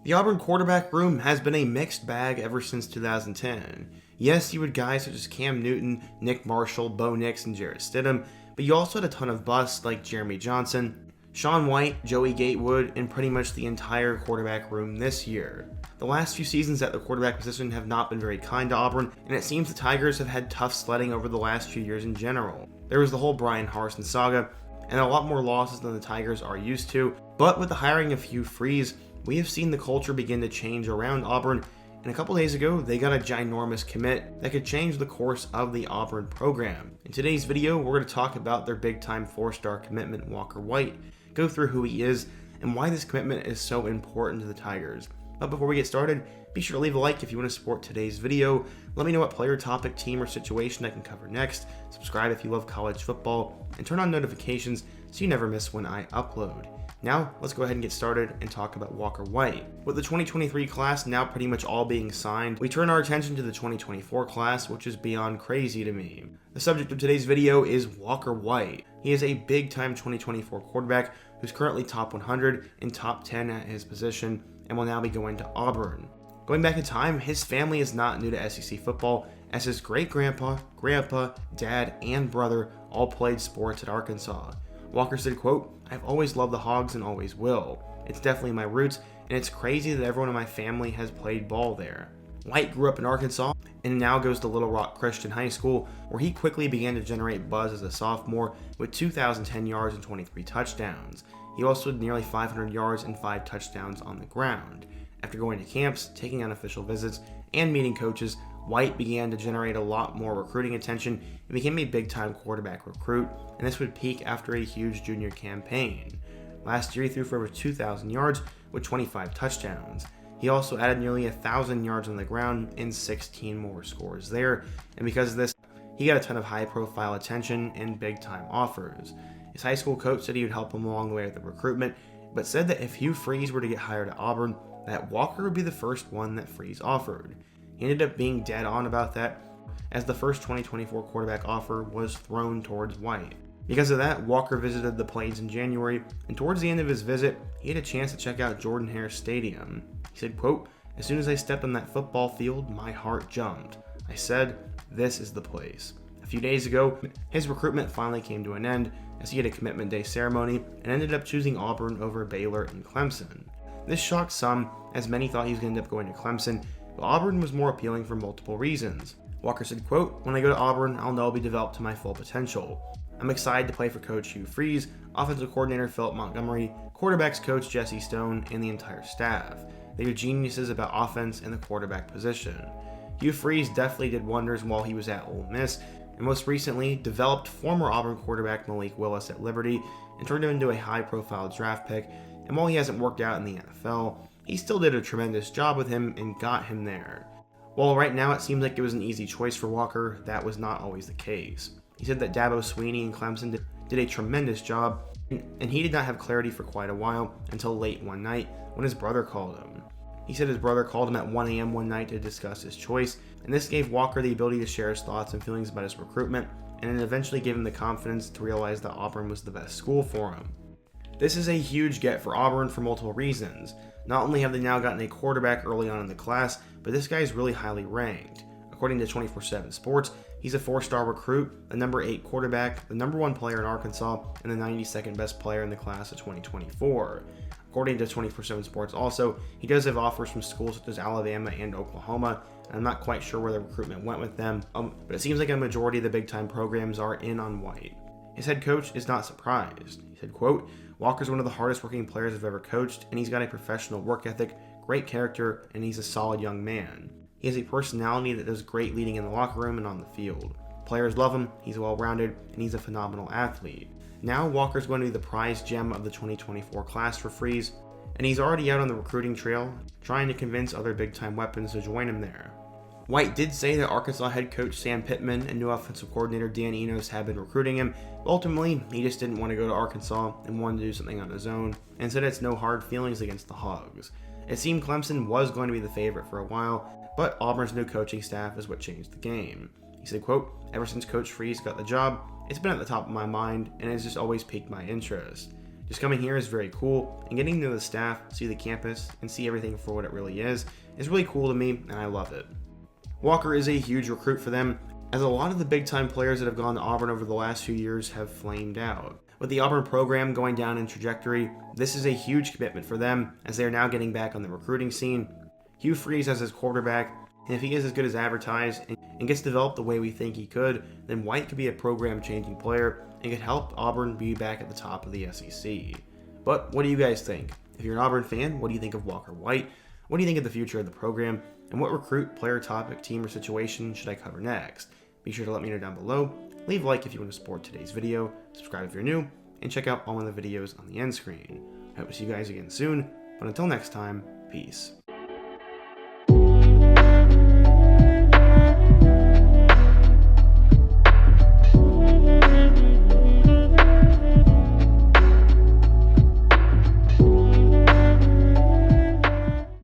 The Auburn quarterback room has been a mixed bag ever since 2010. Yes, you had guys such as Cam Newton, Nick Marshall, Bo Nix, and Jarrett Stidham, but you also had a ton of busts like Jeremy Johnson, Sean White, Joey Gatewood, and pretty much the entire quarterback room this year. The last few seasons at the quarterback position have not been very kind to Auburn, and it seems the Tigers have had tough sledding over the last few years in general. There was the whole Brian Harsin saga, and a lot more losses than the Tigers are used to, but with the hiring of Hugh Freeze, we have seen the culture begin to change around Auburn, and a couple days ago, they got a ginormous commit that could change the course of the Auburn program. In today's video, we're going to talk about their big-time 4-star commitment, Walker White, go through who he is, and why this commitment is so important to the Tigers. But before we get started, be sure to leave a like if you want to support today's video. Let me know what player, topic, team, or situation I can cover next. Subscribe if you love college football, and turn on notifications so you never miss when I upload. Now, let's go ahead and get started and talk about Walker White. With the 2023 class now pretty much all being signed, we turn our attention to the 2024 class, which is beyond crazy to me. The subject of today's video is Walker White. He is a big-time 2024 quarterback who's currently top 100 and top 10 at his position and will now be going to Auburn. Going back in time, his family is not new to SEC football, as his great-grandpa, grandpa, dad, and brother all played sports at Arkansas. Walker said, quote, "I've always loved the Hogs and always will. It's definitely my roots, and it's crazy that everyone in my family has played ball there." White grew up in Arkansas and now goes to Little Rock Christian High School, where he quickly began to generate buzz as a sophomore with 2,010 yards and 23 touchdowns. He also had nearly 500 yards and 5 touchdowns on the ground. After going to camps, taking on official visits, and meeting coaches, White began to generate a lot more recruiting attention and became a big-time quarterback recruit, and this would peak after a huge junior campaign. Last year, he threw for over 2,000 yards with 25 touchdowns. He also added nearly 1,000 yards on the ground and 16 more scores there, and because of this, he got a ton of high-profile attention and big-time offers. His high school coach said he would help him along the way with the recruitment, but said that if Hugh Freeze were to get hired at Auburn, that Walker would be the first one that Freeze offered. He ended up being dead on about that, as the first 2024 quarterback offer was thrown towards White. Because of that, Walker visited the Plains in January, and towards the end of his visit, he had a chance to check out Jordan-Hare Stadium. He said, quote, "As soon as I stepped on that football field, my heart jumped. I said, this is the place." A few days ago, his recruitment finally came to an end, as he had a commitment day ceremony and ended up choosing Auburn over Baylor and Clemson. This shocked some, as many thought he was going to end up going to Clemson, but Auburn was more appealing for multiple reasons. Walker said, quote, "When I go to Auburn, I'll know I'll be developed to my full potential. I'm excited to play for Coach Hugh Freeze, offensive coordinator Philip Montgomery, quarterbacks coach Jesse Stone, and the entire staff. They are geniuses about offense and the quarterback position." Hugh Freeze definitely did wonders while he was at Ole Miss, and most recently developed former Auburn quarterback Malik Willis at Liberty and turned him into a high-profile draft pick, and while he hasn't worked out in the NFL, he still did a tremendous job with him and got him there. While right now it seems like it was an easy choice for Walker, that was not always the case. He said that Dabo Swinney and Clemson did a tremendous job, and he did not have clarity for quite a while until late one night when his brother called him. He said his brother called him at 1 a.m. one night to discuss his choice, and this gave Walker the ability to share his thoughts and feelings about his recruitment, and it eventually gave him the confidence to realize that Auburn was the best school for him. This is a huge get for Auburn for multiple reasons. Not only have they now gotten a quarterback early on in the class, but this guy is really highly ranked. According to 24/7 Sports, he's a 4-star recruit, the number 8 quarterback, the number 1 player in Arkansas, and the 92nd best player in the class of 2024. According to 24/7 Sports also, he does have offers from schools such as Alabama and Oklahoma, and I'm not quite sure where the recruitment went with them, but it seems like a majority of the big-time programs are in on White. His head coach is not surprised. He said, quote, "Walker's one of the hardest working players I've ever coached, and he's got a professional work ethic, great character, and he's a solid young man. He has a personality that does great leading in the locker room and on the field. Players love him, he's well-rounded, and he's a phenomenal athlete." Now Walker's going to be the prize gem of the 2024 class for Freeze, and he's already out on the recruiting trail, trying to convince other big-time weapons to join him there. White did say that Arkansas head coach Sam Pittman and new offensive coordinator Dan Enos have been recruiting him, but ultimately he just didn't want to go to Arkansas and wanted to do something on his own, and said it's no hard feelings against the Hogs. It seemed Clemson was going to be the favorite for a while, but Auburn's new coaching staff is what changed the game. He said, quote, "Ever since Coach Freeze got the job, it's been at the top of my mind, and it's just always piqued my interest. Just coming here is very cool, and getting to know the staff, see the campus, and see everything for what it really is really cool to me, and I love it. Walker is a huge recruit for them, as a lot of the big-time players that have gone to Auburn over the last few years have flamed out. With the Auburn program going down in trajectory, this is a huge commitment for them, as they are now getting back on the recruiting scene. Hugh Freeze as his quarterback, and if he is as good as advertised and gets developed the way we think he could, then White could be a program-changing player and could help Auburn be back at the top of the SEC. But what do you guys think? If you're an Auburn fan, what do you think of Walker White? What do you think of the future of the program? And what recruit, player, topic, team, or situation should I cover next? Be sure to let me know down below. Leave a like if you want to support today's video, subscribe if you're new, and check out all of the videos on the end screen. I hope to see you guys again soon, but until next time, peace.